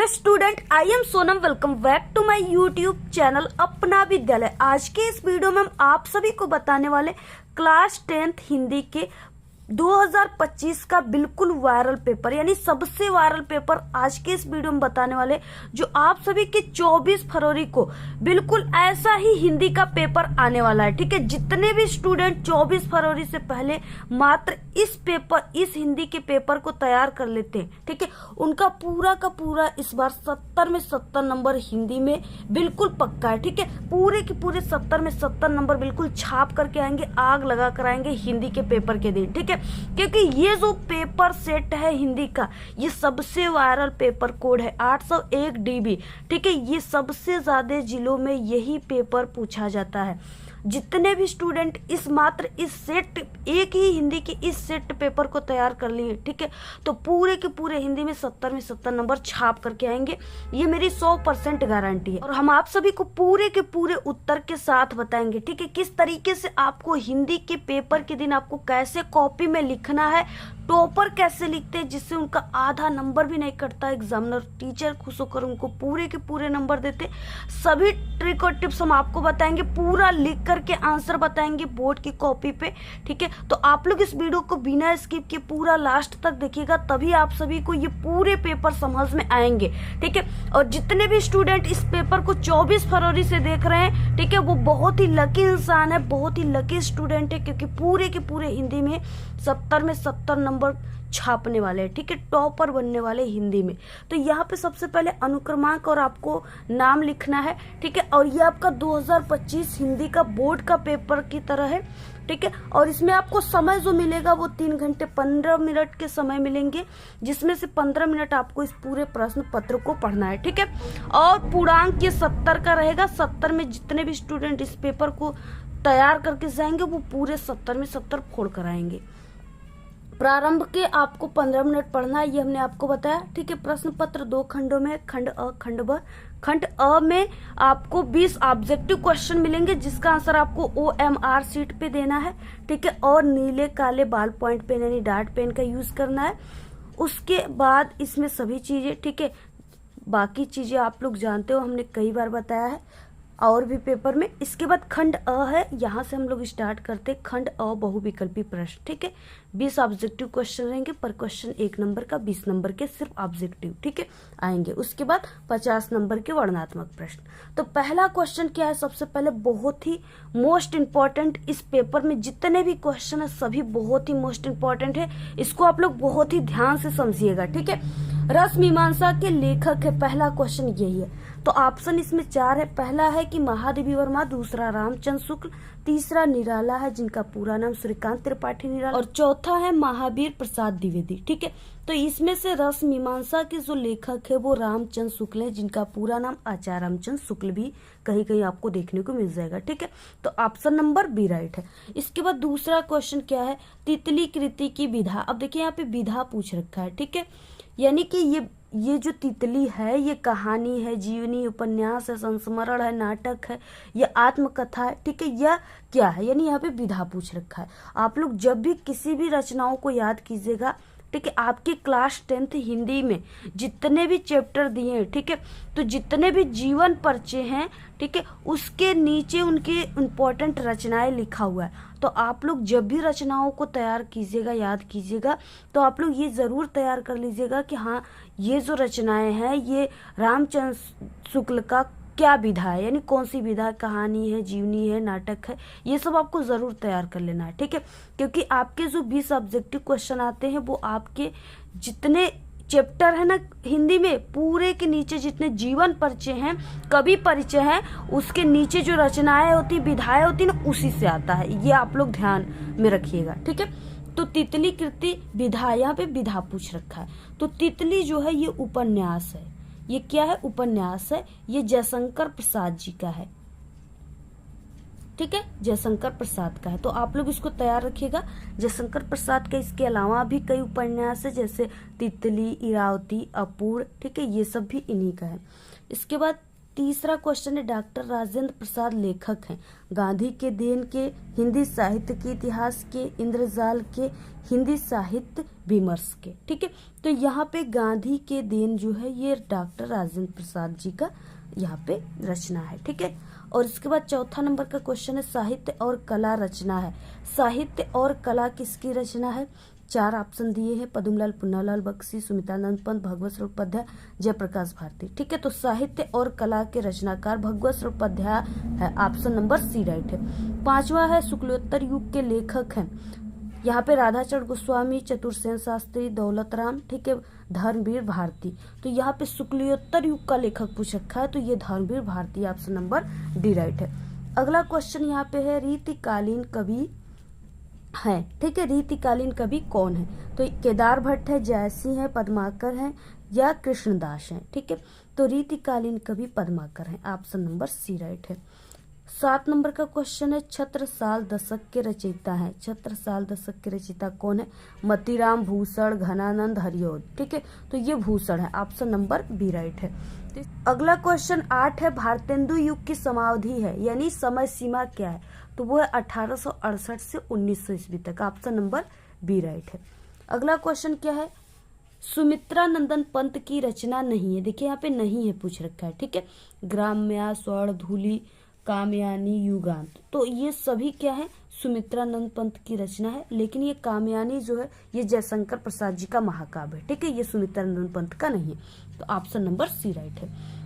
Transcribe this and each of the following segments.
Hello student, I am Sonam. Welcome back to my YouTube channel Apna Vidyalaya. आज के इस video में हम आप सभी को बताने वाले क्लास 10th हिंदी के 2025 का बिल्कुल वायरल पेपर, यानी सबसे वायरल पेपर आज के इस वीडियो में बताने वाले, जो आप सभी के 24 फरवरी को बिल्कुल ऐसा ही हिंदी का पेपर आने वाला है। ठीक है, जितने भी स्टूडेंट 24 फरवरी से पहले मात्र इस हिंदी के पेपर को तैयार कर लेते हैं, ठीक है, उनका पूरा का पूरा इस बार 70 में 70 नंबर हिंदी में बिल्कुल पक्का है। ठीक है, पूरे के पूरे 70 में 70 नंबर बिल्कुल छाप करके आएंगे, आग लगा कर आएंगे हिंदी के पेपर के दिन। ठीक है, क्योंकि ये जो पेपर सेट है हिंदी का, ये सबसे वायरल पेपर कोड है 801 DB। ठीक है, ये सबसे ज्यादा जिलों में यही पेपर पूछा जाता है। जितने भी स्टूडेंट एक ही हिंदी के इस सेट पेपर को तैयार कर लिए, ठीक है, तो पूरे के पूरे हिंदी में 70 में 70 नंबर छाप करके आएंगे, ये मेरी 100% गारंटी है। और हम आप सभी को पूरे के पूरे उत्तर के साथ बताएंगे, ठीक है, किस तरीके से आपको हिंदी के पेपर के दिन आपको कैसे कॉपी में लिखना है, टॉपर कैसे लिखते हैं जिससे उनका आधा नंबर भी नहीं कटता, एग्जामिनर टीचर खुश होकर उनको पूरे के पूरे नंबर देते। सभी ट्रिक और टिप्स हम आपको बताएंगे, पूरा लिख करके आंसर बताएंगे बोर्ड की कॉपी पे। ठीक है, तो आप लोग इस वीडियो को बिना स्किप के पूरा लास्ट तक देखिएगा, तभी आप सभी को ये पूरे पेपर समझ में आएंगे। ठीक है, और जितने भी स्टूडेंट इस पेपर को 24 फरवरी से देख रहे हैं, ठीक है, वो बहुत ही लकी इंसान है, बहुत ही लकी स्टूडेंट है, क्योंकि पूरे के पूरे हिंदी में 70 में 70 नंबर छापने वाले हैं। ठीक है, टॉपर बनने वाले हिंदी में। तो यहाँ पे सबसे पहले अनुक्रमांक और आपको नाम लिखना है। ठीक है, और ये आपका 2025 हिंदी का बोर्ड का पेपर की तरह है। ठीक है, और इसमें आपको समय जो मिलेगा वो 3 घंटे 15 मिनट के समय मिलेंगे, जिसमें से 15 मिनट आपको इस पूरे प्रश्न पत्र को पढ़ना है। ठीक है, और पूर्णांक ये 70 का रहेगा। 70 में जितने भी स्टूडेंट इस पेपर को तैयार करके जाएंगे वो पूरे 70 में 70 फोड़ कर आएंगे। प्रारंभ के आपको 15 मिनट पढ़ना है, ये हमने आपको बताया। ठीक है, प्रश्न पत्र 2 खंडों में, खंड अ खंड ब। खंड अ में आपको 20 ऑब्जेक्टिव क्वेश्चन मिलेंगे, जिसका आंसर आपको OMR शीट पे देना है। ठीक है, और नीले काले बाल पॉइंट पेन यानी डार्ट पेन का यूज करना है। उसके बाद इसमें सभी चीजें, ठीक है, बाकी चीजें आप लोग जानते हो, हमने कई बार बताया है और भी पेपर में। इसके बाद खंड अ है, यहाँ से हम लोग स्टार्ट करते हैं। खंड अ बहुविकल्पी प्रश्न। ठीक है, 20 ऑब्जेक्टिव क्वेश्चन रहेंगे, पर क्वेश्चन 1 नंबर का 20 नंबर के सिर्फ ऑब्जेक्टिव, ठीक है, आएंगे। उसके बाद 50 नंबर के वर्णनात्मक प्रश्न। तो पहला क्वेश्चन क्या है, सबसे पहले बहुत ही मोस्ट इंपॉर्टेंट, इस पेपर में जितने भी क्वेश्चन है सभी बहुत ही मोस्ट इंपॉर्टेंट है, इसको आप लोग बहुत ही ध्यान से समझिएगा। ठीक है, रस मीमांसा के लेखक है, पहला क्वेश्चन यही है। तो ऑप्शन इसमें 4 है। पहला है कि महादेवी वर्मा, दूसरा रामचंद्र शुक्ल, तीसरा निराला है जिनका पूरा नाम सूर्यकांत त्रिपाठी निराला, और चौथा है महावीर प्रसाद द्विवेदी। ठीक है, तो इसमें से रस मीमांसा के जो लेखक है वो रामचंद्र शुक्ल है, जिनका पूरा नाम आचार्य रामचंद्र शुक्ल भी कहीं कहीं आपको देखने को मिल जाएगा। ठीक है, तो ऑप्शन नंबर बी राइट है। इसके बाद दूसरा क्वेश्चन क्या है, तितली कृति की विधा। अब देखिए यहाँ पे विधा पूछ रखा है। ठीक है, यानी कि ये जो तितली है ये कहानी है, जीवनी, उपन्यास है, संस्मरण है, नाटक है, ये आत्मकथा है। ठीक है, यह क्या है, यानी यहाँ पे विधा पूछ रखा है। आप लोग जब भी किसी भी रचनाओं को याद कीजिएगा, ठीक है, आपकी क्लास 10th हिंदी में जितने भी चैप्टर दिए हैं, ठीक है, तो जितने भी जीवन परिचय हैं, ठीक है, उसके नीचे उनके इम्पोर्टेंट रचनाएं लिखा हुआ है। तो आप लोग जब भी रचनाओं को तैयार कीजिएगा, याद कीजिएगा, तो आप लोग ये जरूर तैयार कर लीजिएगा कि हाँ, ये जो रचनाएं हैं ये रामचंद्र शुक्ल का क्या विधा है, यानी कौन सी विधा, कहानी है, जीवनी है, नाटक है, ये सब आपको जरूर तैयार कर लेना है। ठीक है, क्योंकि आपके जो 20 ऑब्जेक्टिव क्वेश्चन आते हैं वो आपके जितने चैप्टर है ना हिंदी में, पूरे के नीचे जितने जीवन परिचय हैं, कवि परिचय हैं, उसके नीचे जो रचनाएं होती, विधाएं होती ना, उसी से आता है। ये आप लोग ध्यान में रखिएगा। ठीक है, तो तितली कृति विधा, यहाँ पे विधा पूछ रखा है। तो तितली जो है ये उपन्यास है, ये क्या है, उपन्यास है, ये जयशंकर प्रसाद जी का है। ठीक है, जयशंकर प्रसाद का है, तो आप लोग इसको तैयार रखिएगा। जयशंकर प्रसाद के इसके अलावा भी कई उपन्यास है, जैसे तितली, इरावती, अपूर्ण, ठीक है, ये सब भी इन्हीं का है। इसके बाद तीसरा क्वेश्चन है, डॉक्टर राजेंद्र प्रसाद लेखक हैं, गांधी के देन के, हिंदी साहित्य के इतिहास के, इंद्रजाल के, हिंदी साहित्य विमर्श के। ठीक है, तो यहाँ पे गांधी के देन जो है ये डॉक्टर राजेंद्र प्रसाद जी का यहाँ पे रचना है। ठीक है, और इसके बाद चौथा नंबर का क्वेश्चन है, साहित्य और कला रचना है। साहित्य और कला किसकी रचना है? 4 ऑप्शन दिए हैं, पद्मलाल, पुन्नालाल बख्शी, सुमित्रानंद पंत, भगवत स्वरूप उपाध्याय, जयप्रकाश भारती। ठीक है, तो साहित्य और कला के रचनाकार भगवत स्वरूप उपाध्याय है, ऑप्शन नंबर सी राइट है। 5वां है, शुक्लोत्तर युग के लेखक हैं, यहाँ पे राधाचरण गोस्वामी, चतुर्सेन शास्त्री, दौलत राम, ठीक है, धर्मवीर भारती। तो यहाँ पे शुक्लोत्तर युग का लेखक पूछ रखा है, तो ये Dharamvir Bharati, option number D right है। अगला क्वेश्चन यहाँ पे है, रीतिकालीन कवि है। ठीक है, रीतिकालीन कवि कौन है? तो केदार भट्ट है, जयसिंह है, पद्माकर है या कृष्णदास है। ठीक है, तो रीतिकालीन कवि पद्माकर है, ऑप्शन नंबर सी राइट है। 7 नंबर का क्वेश्चन है, छत्रसाल दशक के रचयिता है। छत्रसाल दशक के रचयिता कौन है? मतीराम, भूषण, घनानंद, हरिऔध। ठीक है, तो ये भूषण है, ऑप्शन नंबर बी राइट है। अगला क्वेश्चन 8 है, भारतेंदु युग की समावधि है, यानी समय सीमा क्या है? तो वो है 1868 से 1900 ईस्वी तक, ऑप्शन नंबर बी राइट है। अगला क्वेश्चन क्या है? सुमित्रानंदन पंत की रचना नहीं है। देखिए यहाँ पे नहीं है पूछ रखा है। ठीक है, ग्राम्या, स्वर्ण, धूली, कामयानी, युगांत, तो ये सभी क्या है? सुमित्रानंद पंत की रचना है, लेकिन ये कामयानी जो है ये जयशंकर प्रसाद जी का महाकाव्य है। ठीक है, ये सुमित्रानंद पंत का नहीं है, तो ऑप्शन नंबर सी राइट है।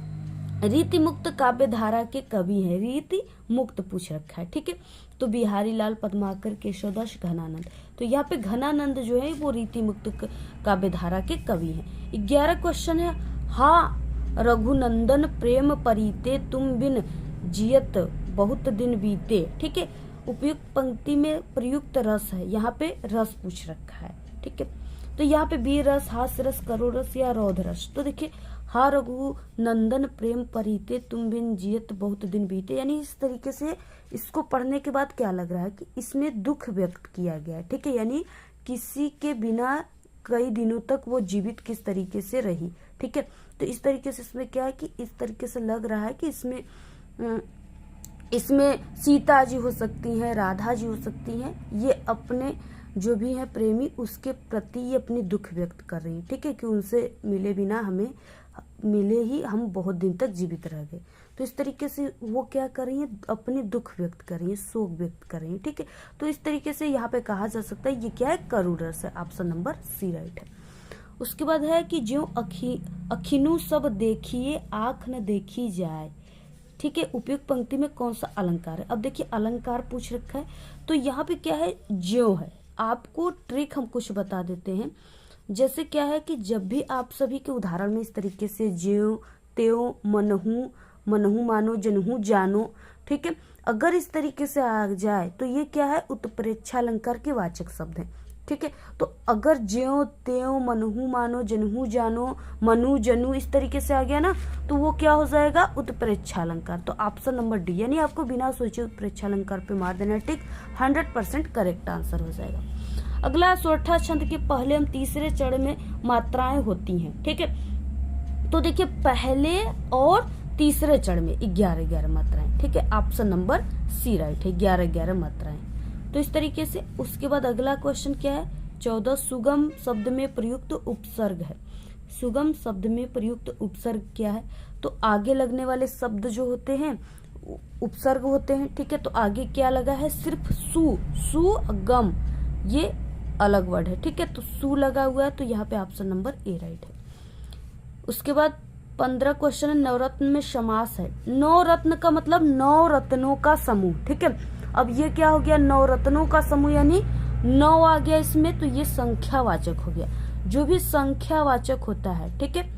रीति मुक्त काव्य धारा के कवि हैं, रीति मुक्त पूछ रखा है। ठीक है, तो बिहारी लाल, पद्माकर, केशवदास, घनानंद। तो यहाँ पे घनानंद जो है वो रीति मुक्त काव्य धारा के कवि हैं। 11 क्वेश्चन है, हाँ रघुनंदन प्रेम परीते, तुम बिन जियत बहुत दिन बीते। ठीक है, उपयुक्त पंक्ति में प्रयुक्त रस है, यहाँ पे रस पूछ रखा है। ठीक है, तो यहाँ पे वीर रस, हास्य रस, करुण रस या रौद्र रस। तो देखिए, हा रघु नंदन प्रेम परीते, तुम बिन जियत बहुत दिन बीते, यानी इस तरीके से इसको पढ़ने के बाद क्या लग रहा है कि इसमें दुख व्यक्त किया गया है। ठीक है, यानी किसी के बिना कई दिनों तक वो जीवित किस तरीके से रही। ठीक है, तो इस तरीके से इसमें क्या है कि इस तरीके से लग रहा है कि इसमें सीता जी हो सकती हैं, राधा जी हो सकती हैं, ये अपने जो भी है प्रेमी उसके प्रति ये अपनी दुख व्यक्त कर रही है। ठीक है, कि उनसे मिले ही हम बहुत दिन तक जीवित रह गए। तो इस तरीके से वो क्या कर रही है? अपनी दुख व्यक्त कर रही है, शोक व्यक्त कर रही है। ठीक है, तो इस तरीके से यहाँ पे कहा जा सकता है ये क्या है? करुण रस है, ऑप्शन नंबर सी राइट है। उसके बाद है कि ज्यों अखिनु सब देखिए, आंख न देखी जाए। ठीक है, उपयुक्त पंक्ति में कौन सा अलंकार है? अब देखिए अलंकार पूछ रखा है, तो यहाँ पे क्या है? ज्यों है। आपको ट्रिक हम कुछ बता देते हैं, जैसे क्या है कि जब भी आप सभी के उदाहरण में इस तरीके से ज्यों, त्यों, मनहू, मनहू मानो, जनहू जानो, ठीक है, अगर इस तरीके से आ जाए तो ये क्या है? उत्प्रेक्षा अलंकार के वाचक शब्द है। ठीक है, तो अगर ज्यों, त्यों, मनहू मानो, जनहू जानो, मनु, जनू इस तरीके से आ गया ना, तो वो क्या हो जाएगा? उत्प्रेक्षा अलंकार। तो ऑप्शन नंबर डी, यानी आपको बिना सोचे उत्प्रेक्षा अलंकार पे मार देना। ठीक, 100% करेक्ट आंसर हो जाएगा। अगला, सोरठा छंद के पहले एवं तीसरे चरण में मात्राएं होती हैं। ठीक है, तो देखिए पहले और तीसरे चरण में 11 मात्राएं। ठीक है, ऑप्शन नंबर सी राइट है, 11 मात्राएं। तो इस तरीके से उसके बाद अगला क्वेश्चन क्या है? 14, सुगम शब्द में प्रयुक्त उपसर्ग है। सुगम शब्द में प्रयुक्त उपसर्ग क्या है? तो आगे लगने वाले शब्द जो होते हैं उपसर्ग होते हैं। ठीक है, तो आगे क्या लगा है? सिर्फ सुगम, ये अलग वर्ड है। ठीक है, तो सु लगा हुआ है, तो यहाँ पे ऑप्शन नंबर ए राइट है। उसके बाद 15 क्वेश्चन है, नवरत्न में समास है। नवरत्न का मतलब 9 रत्नों का समूह। ठीक है, अब ये क्या हो गया? 9 रत्नों का समूह, यानी 9 आ गया इसमें, तो ये संख्यावाचक हो गया। जो भी संख्यावाचक होता है, ठीक है,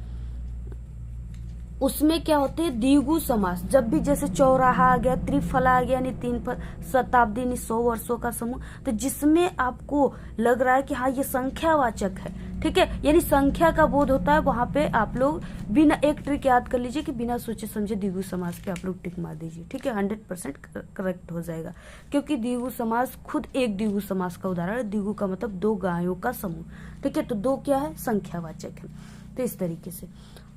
उसमें क्या होते हैं? द्विगु समास। जब भी जैसे चौराहा आ गया, त्रिफला आ गया, यानी 3 शताब्दी यानी 100 वर्षों का समूह, तो जिसमें आपको लग रहा है कि हाँ ये संख्यावाचक है, ठीक है, यानी संख्या का बोध होता है, वहां पे आप लोग बिना, एक ट्रिक याद कर लीजिए कि बिना सोचे समझे द्विगु समास पे आप लोग टिक मार दीजिए। ठीक है, 100% करेक्ट हो जाएगा, क्योंकि द्विगु समास खुद एक द्विगु समास का उदाहरण है। द्विगु का मतलब 2 गायों का समूह। ठीक है, तो 2 क्या है? संख्यावाचक है। तो इस तरीके से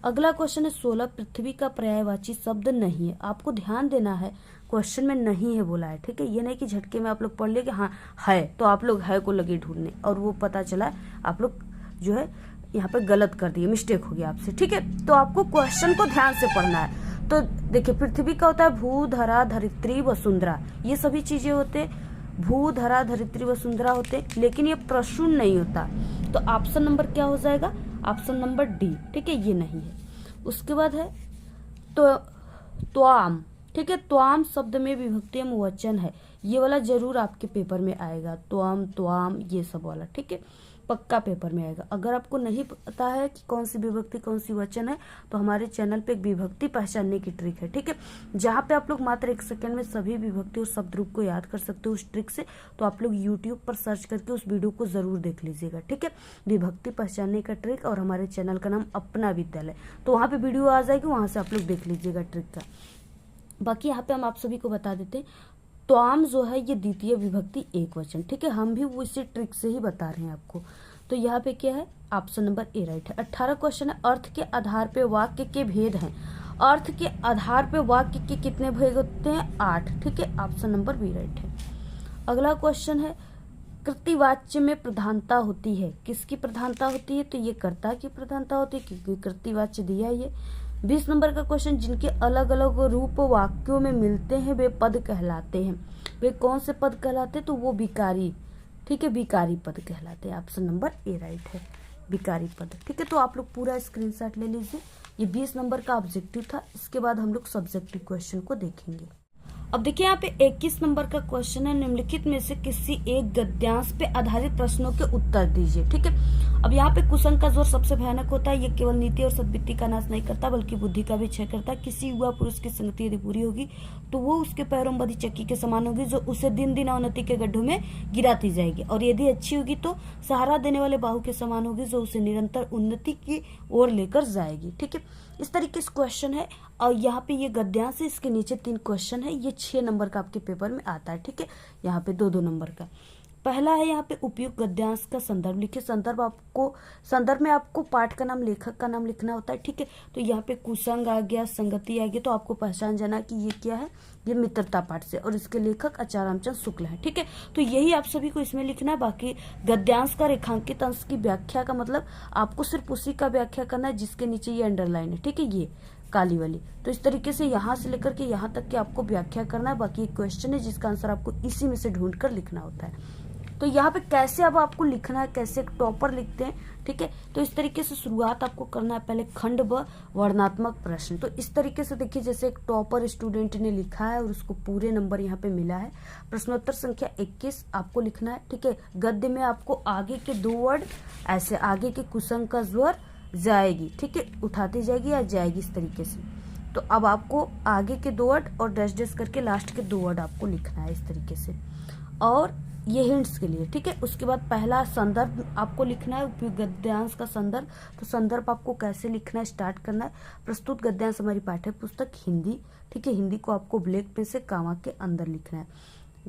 अगला क्वेश्चन है 16 पृथ्वी का पर्यायवाची शब्द नहीं है। आपको ध्यान देना है, क्वेश्चन में नहीं है बोला है, ठीक है। ये नहीं कि झटके में आप लोग पढ़ ले कि हाँ है, तो आप लोग है को लगे ढूंढने और वो पता चला आप लोग जो है यहाँ पे गलत कर दिए, मिस्टेक हो गया आपसे, ठीक है। तो आपको क्वेश्चन को ध्यान से पढ़ना है। तो देखिए पृथ्वी का होता है भू, धरा, धरित्री, वसुंधरा, ये सभी चीजें होते, भू, धरा, धरित्री, वसुंधरा होते, लेकिन ये प्रसून नहीं होता। तो ऑप्शन नंबर क्या हो जाएगा? ऑप्शन नंबर डी, ठीक है, ये नहीं है। उसके बाद है तो त्वाम, ठीक है, त्वाम शब्द में विभक्ति एवं वचन है, ये वाला जरूर आपके पेपर में आएगा, त्वाम, त्वाम, ये सब वाला, ठीक है, पक्का पेपर में आएगा। अगर आपको नहीं पता है कि कौन सी विभक्ति कौन सी वचन है, तो हमारे चैनल पे एक विभक्ति पहचानने की ट्रिक है, ठीक है, जहाँ पे आप लोग मात्र 1 सेकंड में सभी विभक्ति और शब्द रूप को याद कर सकते हो उस ट्रिक से। तो आप लोग यूट्यूब पर सर्च करके उस वीडियो को जरूर देख लीजिएगा, ठीक है, विभक्ति पहचानने का ट्रिक, और हमारे चैनल का नाम अपना विद्यालय, तो वहाँ पे वीडियो आ जाएगी, वहां से आप लोग देख लीजिएगा ट्रिक का। बाकी यहाँ पे हम आप सभी को बता देते हैं, त्वाम जो है ये द्वितीय विभक्ति एक वचन, ठीक है, हम भी वो इसी ट्रिक से ही बता रहे हैं आपको। तो यहाँ पे क्या है? ऑप्शन नंबर ए राइट है। 18 क्वेश्चन है, अर्थ के आधार पे वाक्य के भेद हैं। अर्थ के आधार पे वाक्य के कितने भेद होते हैं? 8, ठीक है, ऑप्शन नंबर बी राइट है। अगला क्वेश्चन है, कृतिवाच्य में प्रधानता होती है, किसकी प्रधानता होती है? तो ये कर्ता की प्रधानता होती है, क्योंकि कृतिवाच्य दिया है ये। 20 नंबर का क्वेश्चन, जिनके अलग अलग रूप वाक्यों में मिलते हैं वे पद कहलाते हैं। वे कौन से पद कहलाते हैं? तो वो विकारी, ठीक है, विकारी पद कहलाते हैं। ऑप्शन नंबर ए राइट है, विकारी पद, ठीक है। तो आप लोग पूरा स्क्रीनशॉट ले लीजिए। ये 20 नंबर का ऑब्जेक्टिव था। इसके बाद हम लोग सब्जेक्टिव क्वेश्चन को देखेंगे। अब देखिए यहाँ पे 21 नंबर का क्वेश्चन है, निम्नलिखित में से किसी एक गद्यांश पे आधारित प्रश्नों के उत्तर दीजिए, ठीक है। अब यहाँ पे कुसंग का जोर सबसे भयानक होता है, ये केवल नीति और सद्वृत्ति का नाश नहीं करता बल्कि बुद्धि का भी क्षय करता है। किसी युवा पुरुष की संगति यदि पूरी होगी तो वो उसके पैरों में बंधी चक्की के समान होगी, जो उसे दिन दिन अवनति के गड्ढों में गिराती जाएगी, और यदि अच्छी होगी तो सहारा देने वाले बाहु के समान होगी, जो उसे निरंतर उन्नति की ओर लेकर जाएगी, ठीक है। इस तरीके से क्वेश्चन है, और यहाँ पे ये गद्यांश है, इसके नीचे 3 क्वेश्चन है, ये 6 नंबर का आपके पेपर में आता है, ठीक है। यहाँ पे 2-2 नंबर का। पहला है यहाँ पे उपयुक्त गद्यांश का संदर्भ लिखिए। संदर्भ में आपको पाठ का नाम, लेखक का नाम लिखना होता है, ठीक है। तो यहाँ पे कुसंग आ गया, संगति आ गया, तो आपको पहचान जाना कि ये क्या है, ये मित्रता पाठ से, और इसके लेखक आचार्य रामचंद्र शुक्ल है, ठीक है। तो यही आप सभी को इसमें लिखना है। बाकी गद्यांश का रेखांकित अंश की व्याख्या का मतलब आपको सिर्फ उसी का व्याख्या करना है जिसके नीचे ये अंडरलाइन है, ठीक है, ये काली वाली। तो इस तरीके से यहाँ से लेकर के यहाँ तक कि आपको व्याख्या करना है। बाकी एक क्वेश्चन है जिसका आंसर आपको इसी में से ढूंढ कर लिखना होता है। तो यहाँ पे कैसे अब आपको लिखना है, कैसे एक टॉपर लिखते हैं, ठीक है। तो इस तरीके से शुरुआत आपको करना है, पहले खंड व वर्णनात्मक प्रश्न। तो इस तरीके से देखिए, जैसे एक टॉपर स्टूडेंट ने लिखा है और उसको पूरे नंबर यहाँ पे मिला है। प्रश्नोत्तर संख्या 21 आपको लिखना है, ठीक है। गद्य में आपको आगे के 2 वर्ड ऐसे, आगे के कुसंग का स्वर जाएगी, ठीक है, उठाती जाएगी या जाएगी, इस तरीके से। तो अब आपको आगे के 2 वर्ड और डैश डैश करके लास्ट के 2 वर्ड आपको लिखना है इस तरीके से, और ये हिंट्स के लिए, ठीक है। उसके बाद पहला संदर्भ आपको लिखना है, उपयुक्त गद्यांश का संदर्भ। तो संदर्भ आपको कैसे लिखना है, स्टार्ट करना है। प्रस्तुत गद्यांश हमारी पाठ्य पुस्तक हिंदी, ठीक है, हिंदी को आपको ब्लैक पेन से कामा के अंदर लिखना है।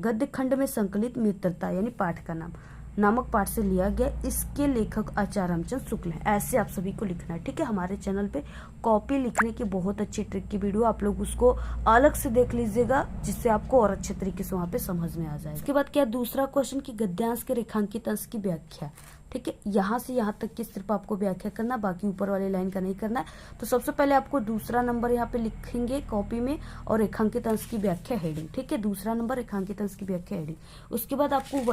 गद्य खंड में संकलित मित्रता यानी पाठ का नाम नामक पाठ से लिया गया, इसके लेखक आचार्य रामचंद्र शुक्ल हैं। ऐसे आप सभी को लिखना है, ठीक है। हमारे चैनल पे कॉपी लिखने की बहुत अच्छी ट्रिक की वीडियो, आप लोग उसको अलग से देख लीजिएगा, जिससे आपको और अच्छे तरीके से वहाँ पे समझ में आ जाए। इसके बाद क्या, दूसरा क्वेश्चन की गद्यांश के रेखांकित अंश की व्याख्या, ठीक है। यहाँ से यहाँ तक की सिर्फ आपको व्याख्या करना, बाकी ऊपर वाले लाइन का नहीं करना है। तो सबसे पहले आपको दूसरा नंबर यहाँ पे लिखेंगे कॉपी में, और रेखांकित अंश की व्याख्या हेडिंग, ठीक है। दूसरा नंबर रेखांकित अंश की व्याख्या हेडिंग। उसके बाद आपको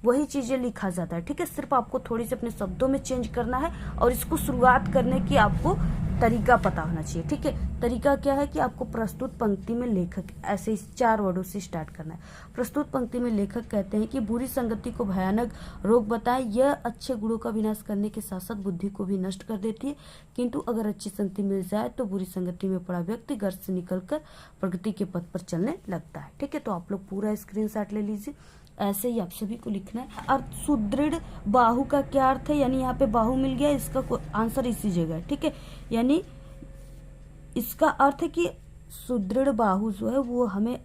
वही चीजें लिखा जाता है, ठीक है। सिर्फ आपको थोड़ी सी अपने शब्दों में चेंज करना है, और इसको शुरुआत करने की आपको तरीका पता होना चाहिए, ठीक है। तरीका क्या है कि आपको प्रस्तुत पंक्ति में लेखक, ऐसे इस 4 वर्डों से स्टार्ट करना है। प्रस्तुत पंक्ति में लेखक कहते हैं कि बुरी संगति को भयानक रोग बताएं, यह अच्छे गुणों का विनाश करने के साथ साथ बुद्धि को भी नष्ट कर देती है, किंतु अगर अच्छी संगति मिल जाए तो बुरी संगति में पड़ा व्यक्ति घर से निकलकर प्रगति के पथ पर चलने लगता है, ठीक है। तो आप लोग पूरा स्क्रीनशॉट ले लीजिए। ऐसे ही आप सभी को लिखना है। अर्थ सुदृढ़ बाहु का क्या अर्थ है, यानी यहाँ पे बाहु मिल गया, इसका आंसर इसी जगह, ठीक है। यानी इसका अर्थ है कि सुदृढ़ बाहु जो है वो हमें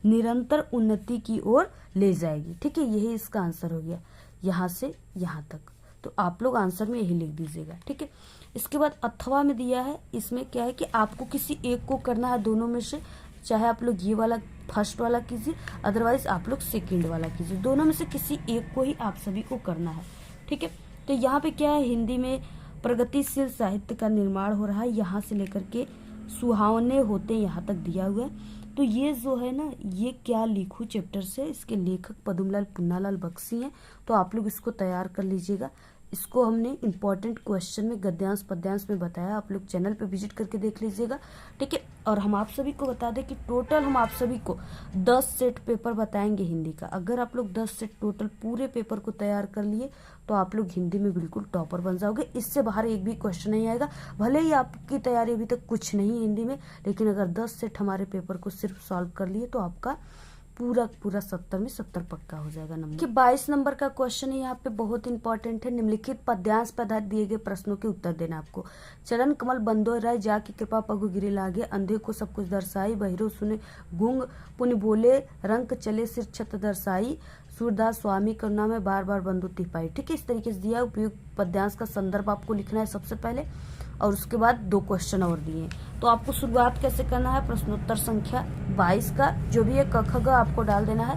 निरंतर उन्नति की ओर ले जाएगी, ठीक है। यही इसका आंसर हो गया, यहाँ से यहाँ तक। तो आप लोग आंसर में यही लिख दीजिएगा, ठीक है। इसके बाद अथवा में दिया है, इसमें क्या है कि आपको किसी एक को करना है दोनों में से, चाहे आप लोग ये वाला फर्स्ट वाला कीजिए, अदरवाइज आप लोग सेकंड वाला कीजिए, दोनों में से किसी एक को ही आप सभी को करना है। ठीक है, तो यहाँ पे क्या है, हिंदी में प्रगतिशील साहित्य का निर्माण हो रहा है, यहाँ से लेकर के सुहावने होते यहाँ तक दिया हुआ है। तो ये जो है ना, ये क्या लिखूं चैप्टर से, इसके लेखक पद्मलाल पुन्नालाल बख्शी हैं। तो आप लोग इसको तैयार कर लीजिएगा। इसको हमने इंपॉर्टेंट क्वेश्चन में गद्यांश पद्यांश में बताया, आप लोग चैनल पे विजिट करके देख लीजिएगा। ठीक है, और हम आप सभी को बता दें कि टोटल हम आप सभी को 10 सेट पेपर बताएंगे हिंदी का। अगर आप लोग 10 सेट टोटल पूरे पेपर को तैयार कर लिए तो आप लोग हिंदी में बिल्कुल टॉपर बन जाओगे। इससे बाहर एक भी क्वेश्चन नहीं आएगा। भले ही आपकी तैयारी अभी तक कुछ नहीं है हिंदी में, लेकिन अगर 10 सेट हमारे पेपर को सिर्फ सॉल्व कर लिए तो आपका पूरा 70 में 70 पक्का हो जाएगा नंबर। कि 22 नंबर का क्वेश्चन है, यहाँ पे बहुत इंपॉर्टेंट है। निम्नलिखित पद्यांश पर आधारित दिए गए प्रश्नों के उत्तर देना आपको। चरण कमल बंदो राय जा की कृपा पगु गिरे लागे, अंधे को सब कुछ दर्शाई, बहिरो सुने गुंग पुण्य बोले, रंक चले सिर छत दर्शाई, सूरदास स्वामी करुणा में बार बार बंधु तिपाई। ठीक है, इस तरीके से दिया। उपयुक्त पद्यांश का संदर्भ आपको लिखना है सबसे पहले, और उसके बाद 2 क्वेश्चन और दिए। तो आपको शुरुआत कैसे करना है, प्रश्नोत्तर संख्या 22 का जो भी है क ख ग आपको डाल देना है।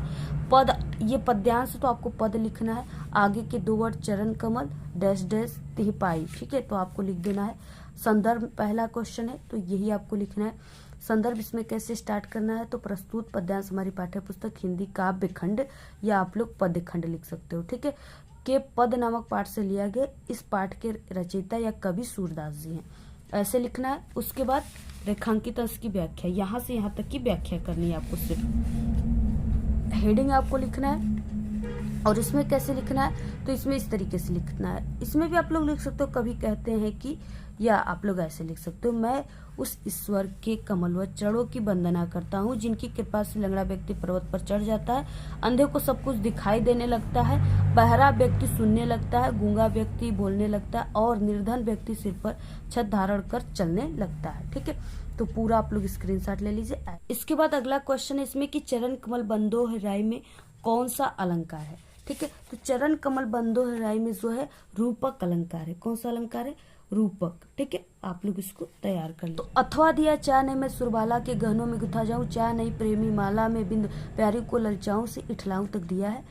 पद, ये पद्यांश तो आपको पद लिखना है, आगे के 2 वर्ड चरण कमल डैश डैश तिपाई। ठीक है, तो आपको लिख देना है। संदर्भ पहला क्वेश्चन है तो यही आपको लिखना है। संदर्भ इसमें कैसे स्टार्ट करना है, तो प्रस्तुत पद्यांश हमारी पाठ्य पुस्तक हिंदी काव्य खंड या आप लोग पद्य खंड लिख सकते हो। ठीक है, के पद नामक पाठ से लिया गया। इस पाठ के रचयिता या कवि सूरदास जी हैं, ऐसे लिखना है। उसके बाद रेखांकित अंश की व्याख्या, यहाँ से यहाँ तक की व्याख्या करनी है आपको। सिर्फ हेडिंग आपको लिखना है। और इसमें कैसे लिखना है, तो इसमें इस तरीके से लिखना है। इसमें भी आप लोग लिख सकते हो, कभी कहते हैं कि, या आप लोग ऐसे लिख सकते हो, मैं उस ईश्वर के कमलवत चरणों की वंदना करता हूँ जिनकी कृपा से लंगड़ा व्यक्ति पर्वत पर चढ़ जाता है, अंधे को सब कुछ दिखाई देने लगता है, बहरा व्यक्ति सुनने लगता है, गूंगा व्यक्ति बोलने लगता है और निर्धन व्यक्ति सिर पर छत धारण कर चलने लगता है। ठीक है, तो पूरा आप लोग स्क्रीनशॉट ले लीजिए। इसके बाद अगला क्वेश्चन है इसमें कि चरण कमल बंदो राय में कौन सा अलंकार है। ठीक है, तो चरण कमल बंदो राय में जो है रूपक अलंकार है। कौन सा अलंकार है, रूपक। ठीक है, आप लोग इसको तैयार कर लो। तो अथवा दिया, चाह नहीं मैं सुरबाला के गहनों में गुथा जाऊं, चाह नहीं प्रेमी माला में बिंद प्यारी को ललचाऊं से इठलाऊं तक दिया है।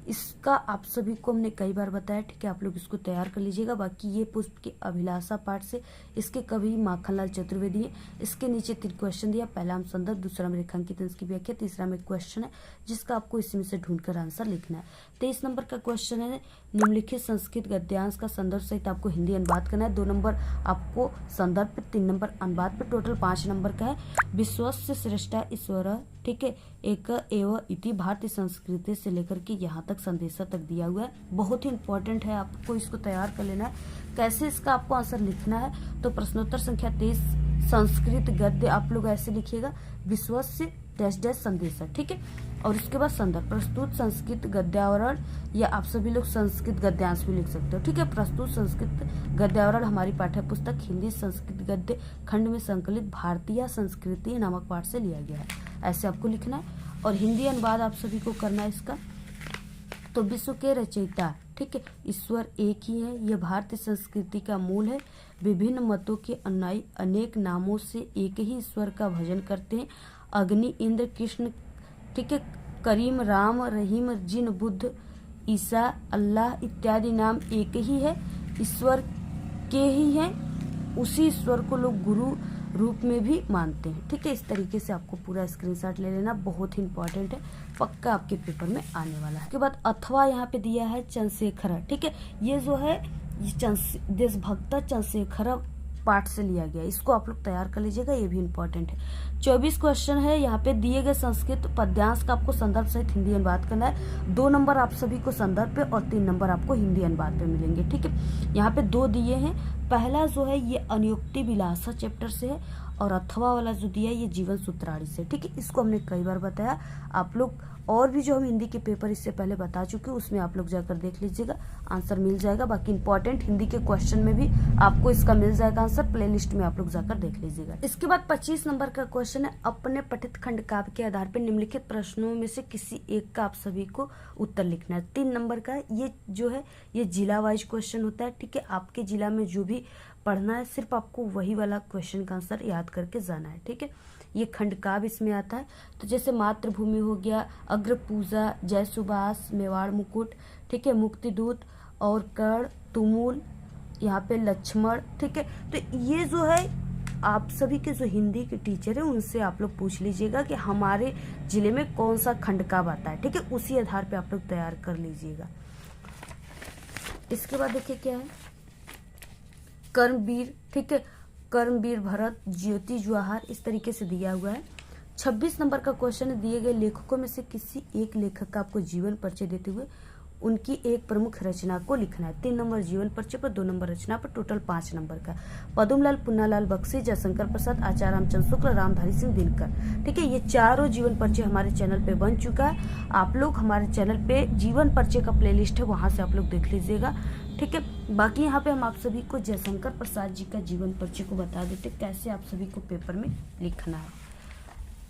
इसका आप सभी को हमने कई बार बताया। ठीक है, आप लोग इसको तैयार कर लीजिएगा। बाकी ये पुष्प की अभिलाषा पाठ से, इसके कवि माखनलाल चतुर्वेदी है। इसके नीचे 3 क्वेश्चन दिया, पहला में संदर्भ, दूसरा में रेखांकित अंश की व्याख्या, तीसरा में क्वेश्चन है जिसका आपको इसमें से ढूंढकर आंसर लिखना है। 23 नंबर का क्वेश्चन है, निम्नलिखित संस्कृत गद्यांश का संदर्भ सहित आपको हिंदी अनुवाद करना है। 2 नंबर आपको संदर्भ पे, 3 नंबर अनुवाद पे, टोटल 5 नंबर का है। विश्वस्य श्रेष्ठा ईश्वर, ठीक है, एक एवं इति भारतीय संस्कृति से लेकर के यहाँ तक संदेशा तक दिया हुआ है। बहुत ही इंपॉर्टेंट है, आपको इसको तैयार कर लेना है। कैसे इसका आपको आंसर लिखना है, तो प्रश्नोत्तर संख्या 23 संस्कृत गद्य आप लोग ऐसे लिखिएगा, विश्वस्य डैश डैश संदेशा। ठीक है, और इसके बाद संदर्भ, प्रस्तुत संस्कृत गद्यावरण, या आप सभी लोग संस्कृत गद्यांश भी लिख सकते हो। ठीक है, प्रस्तुत संस्कृत गद्यावरण हमारी पाठ्य पुस्तक हिंदी संस्कृत गद्य खंड में संकलित भारतीय संस्कृति नामक पाठ से लिया गया है। ऐसे आपको लिखना है। और हिंदी अनुवाद आप सभी को करना है इसका। तो विश्व के रचयिता, ठीक है, ईश्वर एक ही है, यह भारतीय संस्कृति का मूल है। विभिन्न मतों के अनुयायी अनेक नामों से एक ही ईश्वर का भजन करते हैं। अग्नि, इंद्र, कृष्ण, ठीक है, करीम, राम, रहीम, जिन, बुद्ध, ईसा, अल्लाह इत्यादि नाम एक ही है, ईश्वर के ही हैं। उसी ईश्वर को लोग गुरु रूप में भी मानते हैं। ठीक है, इस तरीके से आपको पूरा स्क्रीनशॉट ले लेना, बहुत ही इंपॉर्टेंट है, पक्का आपके पेपर में आने वाला है। उसके बाद अथवा यहाँ पे दिया है चंद्रशेखर। ठीक है, ये जो है देशभक्त चंद्रशेखर पाठ से लिया गया, इसको आप लोग तैयार कर लीजिएगा, ये भी इंपॉर्टेंट है। 24 क्वेश्चन है, यहाँ पे दिए गए संस्कृत पद्यांश का आपको संदर्भ सहित हिंदी अनुवाद करना है। 2 नंबर आप सभी को संदर्भ पे और 3 नंबर आपको हिंदी अनुवाद पे मिलेंगे। ठीक है, यहाँ पे 2 दिए हैं। पहला जो है ये अनुयुक्ति विलासा चैप्टर से है, और अथवा वाला जो दिया है ये जीवन सूत्राणी से। ठीक है, इसको हमने कई बार बताया, आप लोग और भी जो हम हिंदी के पेपर इससे पहले बता चुके हैं उसमें आप लोग जाकर देख लीजिएगा, आंसर मिल जाएगा। बाकी इंपॉर्टेंट हिंदी के क्वेश्चन में भी आपको इसका मिल जाएगा आंसर, प्लेलिस्ट में आप लोग जाकर देख लीजिएगा। इसके बाद 25 नंबर का क्वेश्चन है, अपने पठित खंड काव्य के आधार पर निम्नलिखित प्रश्नों में से किसी एक का आप सभी को उत्तर लिखना है। 3 नंबर का ये जो है ये जिला वाइज क्वेश्चन होता है। ठीक है, आपके जिला में जो भी पढ़ना है, सिर्फ आपको वही वाला क्वेश्चन का आंसर याद करके जाना है। ठीक है, ये खंडकाव्य इसमें आता है। तो जैसे मातृभूमि हो गया, अग्र पूजा, जय सुभाष, मेवाड़ मुकुट, ठीक है, मुक्तिदूत और कर्ण, तुमुल, यहाँ पे लक्ष्मण। ठीक है, तो ये जो है आप सभी के जो हिंदी के टीचर है उनसे आप लोग पूछ लीजिएगा कि हमारे जिले में कौन सा खंडकाव्य आता है। ठीक है, उसी आधार पे आप लोग तैयार कर लीजिएगा। इसके बाद देखिए क्या है, कर्मवीर। ठीक है, कर्मवीर भरत, ज्योति जवाहर, इस तरीके से दिया हुआ है। 26 नंबर का क्वेश्चन है, दिए गए लेखकों में से किसी एक लेखक का आपको जीवन परिचय देते हुए उनकी एक प्रमुख रचना को लिखना है। 3 नंबर जीवन परिचय पर, 2 नंबर रचना पर, टोटल 5 नंबर का। पद्मलाल, पुन्नालाल बख्शी, जयशंकर प्रसाद, आचार्य रामचंद्र शुक्ल, रामधारी सिंह दिनकर। ठीक है, ये चारों जीवन परिचय हमारे चैनल पे बन चुका है। आप लोग हमारे चैनल पे जीवन परिचय का प्लेलिस्ट है, वहां से आप लोग देख लीजिएगा। ठीक है, बाकी यहाँ पे हम आप सभी को जयशंकर प्रसाद जी का जीवन परिचय को बता देते कैसे आप सभी को पेपर में लिखना है।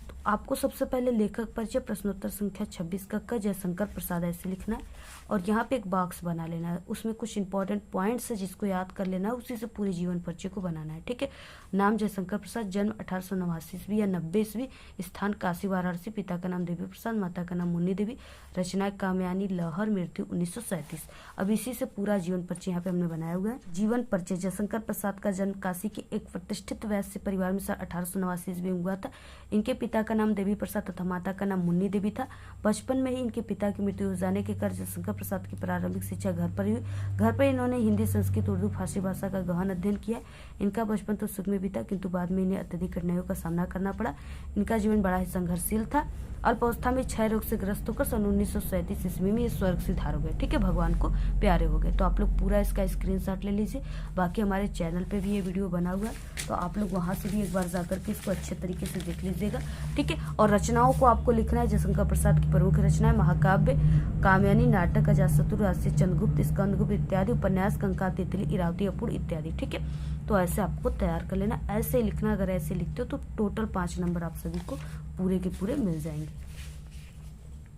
तो आपको सबसे पहले लेखक परिचय प्रश्नोत्तर संख्या 26 का जयशंकर प्रसाद ऐसे लिखना है और यहाँ पे एक बॉक्स बना लेना है, उसमें कुछ इंपॉर्टेंट पॉइंट्स है जिसको याद कर लेना है, उसी से पूरे जीवन परिचय को बनाना है। ठीक है, नाम जयशंकर प्रसाद, जन्म 1889 ईस्वी या 90 ईस्वी, स्थान काशी वाराणसी, पिता का नाम देवी प्रसाद, माता का नाम मुन्नी देवी, रचनाएं कामयानी लहर, मृत्यु 1937। अब इसी से पूरा जीवन परिचय यहाँ पे हमने बनाया हुआ है। जीवन परिचय, जयशंकर प्रसाद का जन्म काशी के एक प्रतिष्ठित वैश्य परिवार में 1889 ईस्वी में हुआ था। इनके पिता का नाम देवी प्रसाद तथा माता का नाम मुन्नी देवी था। बचपन में ही इनके पिता की मृत्यु हो जाने के कारण जयशंकर प्रसाद की प्रारंभिक शिक्षा घर पर हुई। घर पर इन्होंने हिंदी, संस्कृत, उर्दू, फारसी भाषा का गहन अध्ययन किया। इनका बचपन तो सुख में बीता, किंतु बाद में इन्हें अत्यधिक कठिनाइयों का सामना करना पड़ा। इनका जीवन बड़ा ही संघर्षशील था। अल्पावस्था में क्षय रोग से ग्रस्त होकर सन 1937 ईस्वी में ये स्वर्ग सिधार हो गए। ठीक है, भगवान को प्यारे हो गए। तो आप लोग पूरा इसका स्क्रीनशॉट ले लीजिए। बाकी हमारे चैनल पे भी ये वीडियो बना हुआ है, तो आप लोग वहां से भी एक बार जाकर के इसको अच्छे तरीके से देख लीजिएगा। ठीक है, और रचनाओं को आपको लिखना है। जयशंकर प्रसाद की प्रमुख रचनाएं महाकाव्य, कामयानी, नाटक, अजातशत्रु, हास्य, चंद्रगुप्त, स्कंदगुप्त इत्यादि, उपन्यास, कंकाल, तितली, इरावती, अपूर्ण इत्यादि। ठीक है, तो ऐसे आपको तैयार कर लेना, ऐसे ही लिखना। अगर ऐसे लिखते हो तो टोटल 5 नंबर आप सभी को पूरे के पूरे मिल जाएंगे।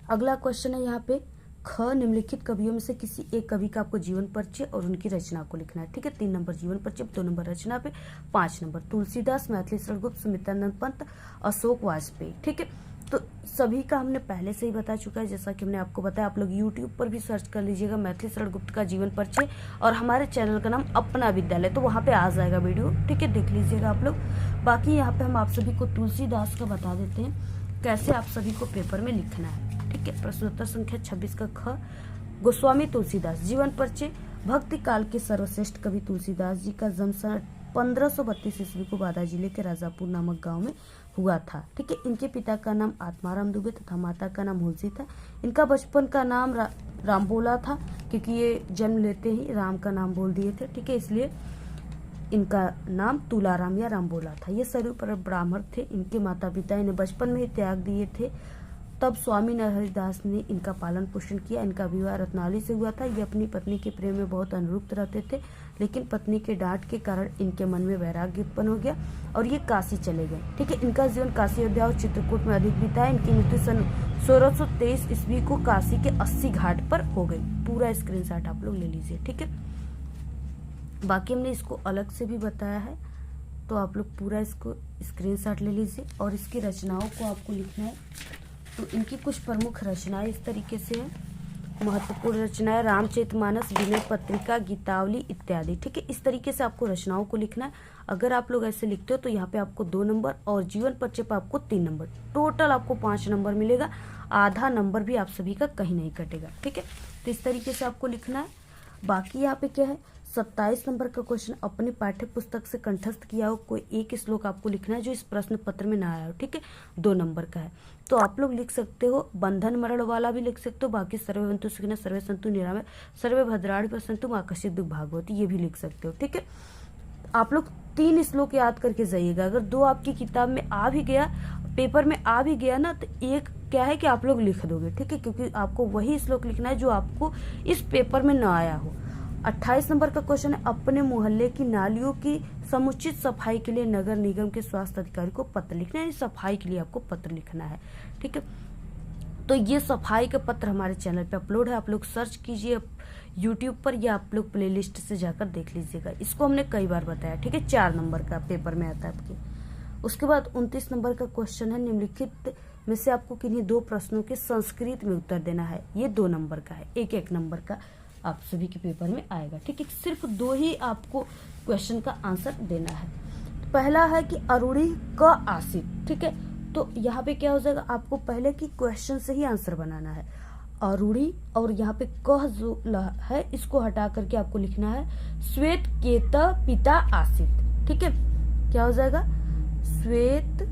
अगला क्वेश्चन है यहाँ पे, ख निम्नलिखित कवियों में से किसी एक कवि का आपको जीवन परिचय और उनकी रचना को लिखना है। ठीक है, 3 नंबर जीवन परिचय, 2 नंबर रचना पे, 5 नंबर। तुलसीदास, मैथिली शरण गुप्त, सुमित्रानंद पंत, अशोक वाजपेयी। ठीक है, तो सभी का हमने पहले से ही बता चुका है, जैसा कि हमने आपको बताया। आप लोग YouTube पर भी सर्च कर लीजिएगा मैथिली शरण गुप्त का जीवन परिचय, और हमारे चैनल का नाम अपना विद्यालय, तो वहाँ पे आ जाएगा वीडियो। ठीक है, देख लीजिएगा आप लोग। बाकी यहाँ पे हम आप सभी को तुलसीदास का बता देते हैं कैसे आप सभी को पेपर में लिखना है। ठीक है, प्रश्नोत्तर संख्या 26 का ख, गोस्वामी तुलसीदास, जीवन परिचय। भक्ति काल के सर्वश्रेष्ठ कवि तुलसीदास जी का जन्म सन 1532 ईस्वी को बादा जिले के राजापुर नामक गांव में हुआ था। ठीक है, इनके पिता का नाम आत्माराम दुबे तथा माता का नाम हुलसी था। इनका बचपन का नाम रामबोला था, क्योंकि ये जन्म लेते ही राम का नाम बोल दिए थे। ठीक है, इसलिए इनका नाम तुलाराम या रामबोला था। ये सर्वपर ब्राह्मण थे। इनके माता पिता इन्हें बचपन में ही त्याग दिए थे। तब स्वामी नरहरिदास ने इनका पालन पोषण किया। इनका विवाह रत्नावली से हुआ था। ये अपनी पत्नी के प्रेम में बहुत अनुरक्त रहते थे, लेकिन पत्नी के डांट के कारण इनके मन में वैराग्य उत्पन्न हो गया और ये काशी चले गए। ठीक है, इनका जीवन काशी, अयोध्या और चित्रकूट में अधिक बीता है। इनकी मृत्यु सन 1623 ईस्वी को काशी के 80 घाट पर हो गई। पूरा स्क्रीनशॉट आप लोग ले लीजिए। ठीक है, बाकी हमने इसको अलग से भी बताया है, तो आप लोग पूरा इसको स्क्रीनशॉट ले लीजिए। और इसकी रचनाओं को आपको लिखना है। तो इनकी कुछ प्रमुख रचनाएं इस तरीके से है। महत्वपूर्ण रचनाएं रामचरितमानस, विनय पत्रिका, गीतावली इत्यादि। ठीक है, इस तरीके से आपको रचनाओं को लिखना है। अगर आप लोग ऐसे लिखते हो तो यहाँ पे आपको 2 नंबर और जीवन परिचय पर आपको 3 नंबर, टोटल आपको 5 नंबर मिलेगा। आधा नंबर भी आप सभी का कहीं नहीं कटेगा। ठीक है, तो इस तरीके से आपको लिखना है। बाकी यहाँ पे क्या है, 27 नंबर का क्वेश्चन, अपने पाठ्य पुस्तक से कंठस्थ किया हो कोई एक श्लोक आपको लिखना है जो इस प्रश्न पत्र में ना आया हो। ठीक है, 2 नंबर का है। तो आप लोग लिख सकते हो, बंधन मरण वाला भी लिख सकते हो। बाकी सर्वे भवन्तु सुखिनः, सर्वे सन्तु निरामय, सर्वे भद्राणि पश्यन्तु मा कश्चित् दुःख भाग् भवति, ये भी लिख सकते हो। ठीक है, आप लोग 3 श्लोक याद करके जाइएगा। अगर 2 आपकी किताब में आ भी गया, पेपर में आ भी गया ना, तो एक क्या है कि आप लोग लिख दोगे। ठीक है, क्योंकि आपको वही श्लोक लिखना है जो आपको इस पेपर में ना आया हो। 28 नंबर का क्वेश्चन है, अपने मोहल्ले की नालियों की समुचित सफाई के लिए नगर निगम के स्वास्थ्य अधिकारी को पत्र लिखना है। सफाई के लिए आपको पत्र लिखना है। ठीक है, तो ये सफाई का पत्र हमारे चैनल पे अपलोड है, आप लोग सर्च कीजिए यूट्यूब पर, या आप लोग प्लेलिस्ट से जाकर देख लीजिएगा। इसको हमने कई बार बताया, ठीक है। 4 नंबर का पेपर में आता है आपके। उसके बाद 29 नंबर का क्वेश्चन है, निम्नलिखित में से आपको किन्हीं 2 प्रश्नों के संस्कृत में उत्तर देना है। ये 2 नंबर का है, 1-1 नंबर का आप सभी के पेपर में आएगा, ठीक है। सिर्फ 2 ही आपको क्वेश्चन का आंसर देना है। पहला है कि अरुणी क आसित, ठीक है। तो यहाँ पे क्या हो जाएगा, आपको पहले की क्वेश्चन से ही आंसर बनाना है। अरुणी और यहाँ पे कह जो है इसको हटा करके आपको लिखना है श्वेत केत पिता आसित, ठीक है। क्या हो जाएगा, श्वेत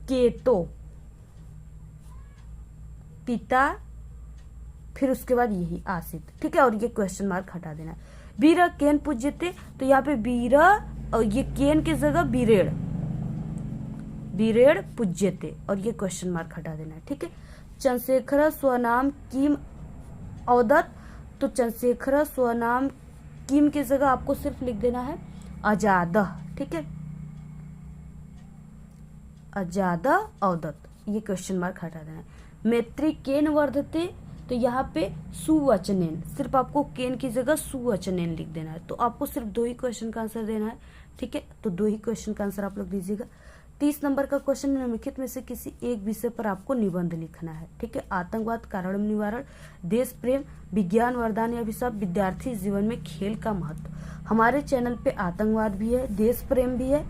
केतो पिता, फिर उसके बाद यही आसित, ठीक है। और ये क्वेश्चन मार्क हटा देना है। वीर केन पूज्यते, तो यहाँ पे वीर और ये केन की जगह वीरेड़, वीरेड़ पूज्यते, और ये क्वेश्चन मार्क हटा देना है, ठीक है। चंद्रशेखर स्वनाम किम अवदत, तो चंद्रशेखर स्वनाम किम की जगह आपको सिर्फ लिख देना है आजाद, ठीक है। आजाद अवदत, ये क्वेश्चन मार्क हटा देना है। मैत्री केन वर्धते, तो यहाँ पे सुवचनेन, सिर्फ आपको केन की जगह सुवचनेन लिख देना है। तो आपको सिर्फ 2 ही क्वेश्चन का आंसर देना है, ठीक है। तो 2 ही क्वेश्चन का आंसर आप लोग दीजिएगा। 30 नंबर का क्वेश्चन, निम्नलिखित में से किसी एक विषय पर आपको निबंध लिखना है, ठीक है। आतंकवाद कारण निवारण, देश प्रेम, विज्ञान वरदान या अभिशाप, विद्यार्थी जीवन में खेल का महत्व। हमारे चैनल पे आतंकवाद भी है, देश प्रेम भी है,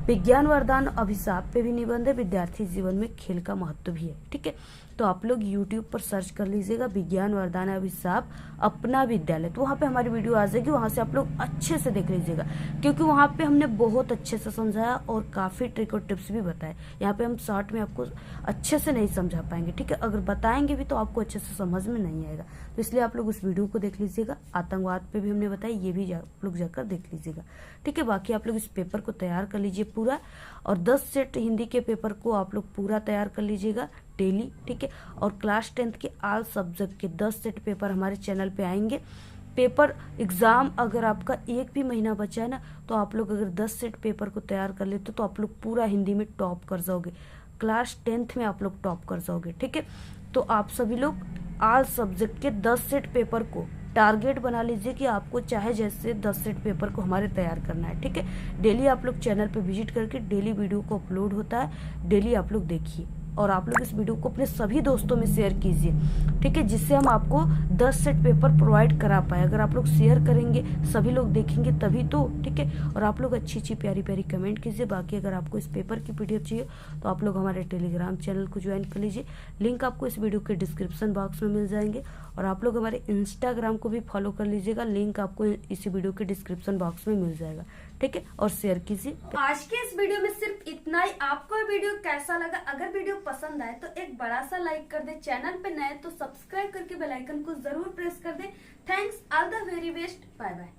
विज्ञान वरदान अभिशाप पे भी निबंध है, विद्यार्थी जीवन में खेल का महत्व भी है, ठीक है। तो आप लोग YouTube पर सर्च कर लीजिएगा विज्ञान वरदान अभिशाप अपना विद्यालय, तो वहाँ पे हमारी वीडियो आ जाएगी, वहाँ से आप लोग अच्छे से देख लीजिएगा, क्योंकि वहाँ पे हमने बहुत अच्छे से समझाया और काफ़ी ट्रिक और टिप्स भी बताए। यहाँ पे हम शॉर्ट में आपको अच्छे से नहीं समझा पाएंगे, ठीक है। अगर बताएंगे भी तो आपको अच्छे से समझ में नहीं आएगा, तो इसलिए आप लोग उस वीडियो को देख लीजिएगा। आतंकवाद पे भी हमने बताया, ये भी आप लोग जाकर देख लीजिएगा, ठीक है। बाकी आप लोग इस पेपर को तैयार कर लीजिए पूरा, और 10 सेट हिंदी के पेपर को आप लोग पूरा तैयार कर लीजिएगा डेली, ठीक है। और क्लास 10th के ऑल सब्जेक्ट के 10 सेट पेपर हमारे चैनल पे आएंगे। पेपर एग्जाम अगर आपका 1 भी महीना बचा है ना, तो आप लोग अगर 10 सेट पेपर को तैयार कर लेते तो आप लोग पूरा हिंदी में टॉप कर जाओगे, क्लास 10th में आप लोग टॉप कर जाओगे, ठीक है। तो आप सभी लोग ऑल सब्जेक्ट के 10 सेट पेपर को टारगेट बना लीजिए कि आपको चाहे जैसे 10 सेट पेपर को हमारे तैयार करना है, ठीक है। डेली आप लोग चैनल पे विजिट करके डेली वीडियो को अपलोड होता है, डेली आप लोग देखिए, और आप लोग इस वीडियो को अपने सभी दोस्तों में शेयर कीजिए, ठीक है, जिससे हम आपको 10 सेट पेपर प्रोवाइड करा पाए। अगर आप लोग शेयर करेंगे, सभी लोग देखेंगे तभी तो, ठीक है। और आप लोग अच्छी अच्छी प्यारी प्यारी कमेंट कीजिए। बाकी अगर आपको इस पेपर की पीडीएफ चाहिए तो आप लोग हमारे टेलीग्राम चैनल को ज्वाइन कर लीजिए, लिंक आपको इस वीडियो के डिस्क्रिप्शन बॉक्स में मिल जाएंगे। और आप लोग हमारे इंस्टाग्राम को भी फॉलो कर लीजिएगा, लिंक आपको इसी वीडियो के डिस्क्रिप्शन बॉक्स में मिल जाएगा, ठीक है। और शेयर कीजिए। आज के इस वीडियो में सिर्फ इतना ही। आपको ये वीडियो कैसा लगा? अगर वीडियो पसंद आए तो एक बड़ा सा लाइक कर दे, चैनल पे नए तो सब्सक्राइब करके बेल आइकन को जरूर प्रेस कर दे। Thanks, all the very best, bye bye.